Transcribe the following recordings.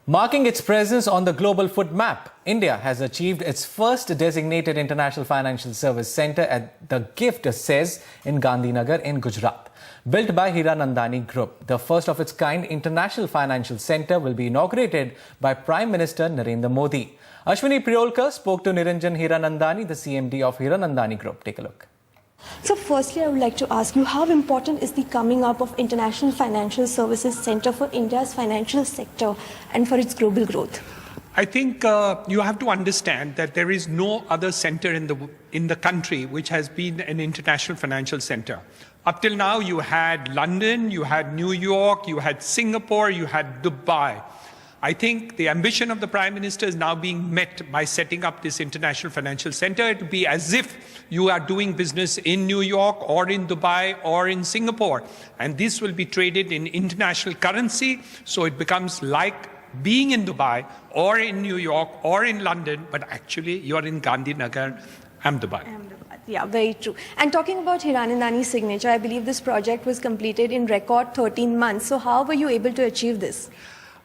Marking its presence on the global food map, India has achieved its first designated international financial service centre at the GIFT SEZ in Gandhinagar in Gujarat. Built by Hiranandani Group, the first of its kind international financial centre will be inaugurated by Prime Minister Narendra Modi. Ashwini Priyolkar spoke to Niranjan Hiranandani, the CMD of Hiranandani Group. Take a look. So firstly, I would like to ask you, how important is the coming up of International Financial Services Centre for India's financial sector and for its global growth? I think you have to understand that there is no other center in the country which has been an international financial center. Up till now, you had London, you had New York, you had Singapore, you had Dubai. I think the ambition of the Prime Minister is now being met by setting up this international financial center. It will be as if you are doing business in New York or in Dubai or in Singapore. And this will be traded in international currency. So it becomes like being in Dubai or in New York or in London, but actually you're in Gandhinagar, Ahmedabad. Yeah, very true. And talking about Hiranandani's signature, I believe this project was completed in record 13 months. So how were you able to achieve this?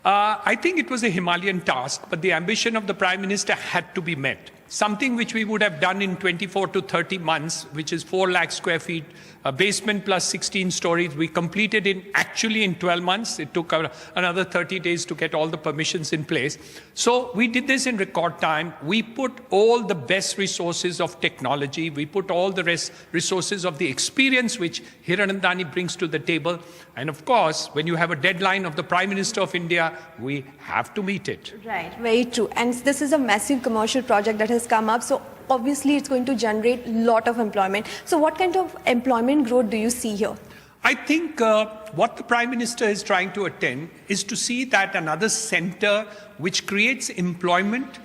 I think it was a Himalayan task, but the ambition of the Prime Minister had to be met. Something which we would have done in 24 to 30 months, which is 4 lakh square feet, a basement plus 16 stories, we completed actually in 12 months. It took another 30 days to get all the permissions in place. So we did this in record time. We put all the best resources of technology. We put all the resources of the experience which Hiranandani brings to the table. And of course, when you have a deadline of the Prime Minister of India, we have to meet it. Right, very true. And this is a massive commercial project that has come up. So obviously, it's going to generate a lot of employment. So what kind of employment growth do you see here? I think what the Prime Minister is trying to attain is to see that another center which creates employment,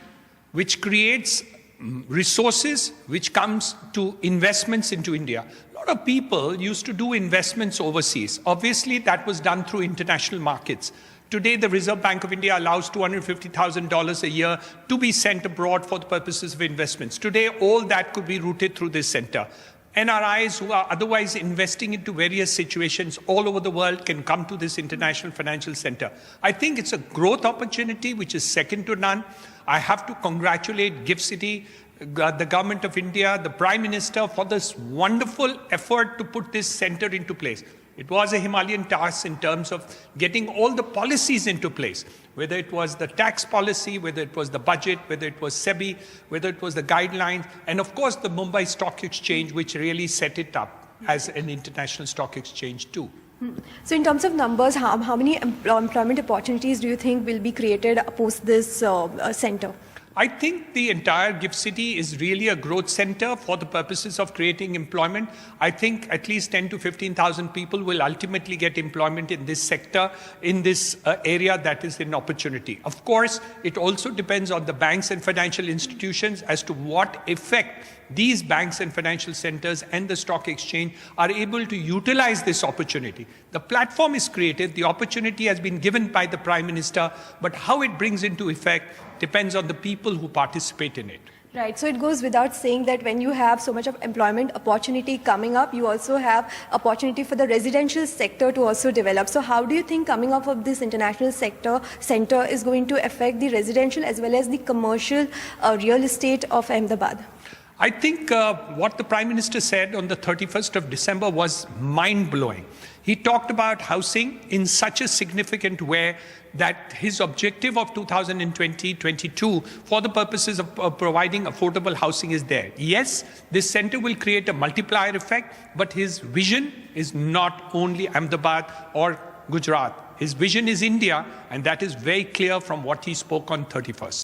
which creates resources, which comes to investments into India. A lot of people used to do investments overseas. Obviously, that was done through international markets. Today, the Reserve Bank of India allows $250,000 a year to be sent abroad for the purposes of investments. Today, all that could be routed through this center. NRIs who are otherwise investing into various situations all over the world can come to this international financial center. I think it's a growth opportunity which is second to none. I have to congratulate GIFT SEZ, the government of India, the Prime Minister for this wonderful effort to put this center into place. It was a Himalayan task in terms of getting all the policies into place, whether it was the tax policy, whether it was the budget, whether it was SEBI, whether it was the guidelines, and of course the Mumbai Stock Exchange, which really set it up as an international stock exchange too. So in terms of numbers, how many employment opportunities do you think will be created post this center? I think the entire GIFT SEZ is really a growth center for the purposes of creating employment. I think at least 10 to 15,000 people will ultimately get employment in this sector, in this area that is an opportunity. Of course, it also depends on the banks and financial institutions as to what effect these banks and financial centers and the stock exchange are able to utilize this opportunity. The platform is created, the opportunity has been given by the Prime Minister, but how it brings into effect depends on the people who participate in it. Right, so it goes without saying that when you have so much of employment opportunity coming up, you also have opportunity for the residential sector to also develop. So how do you think coming up of this international center is going to affect the residential as well as the commercial real estate of Ahmedabad? I think what the Prime Minister said on the 31st of December was mind-blowing. He talked about housing in such a significant way that his objective of 2020-22 for the purposes of providing affordable housing is there. Yes, this center will create a multiplier effect, but his vision is not only Ahmedabad or Gujarat. His vision is India, and that is very clear from what he spoke on 31st.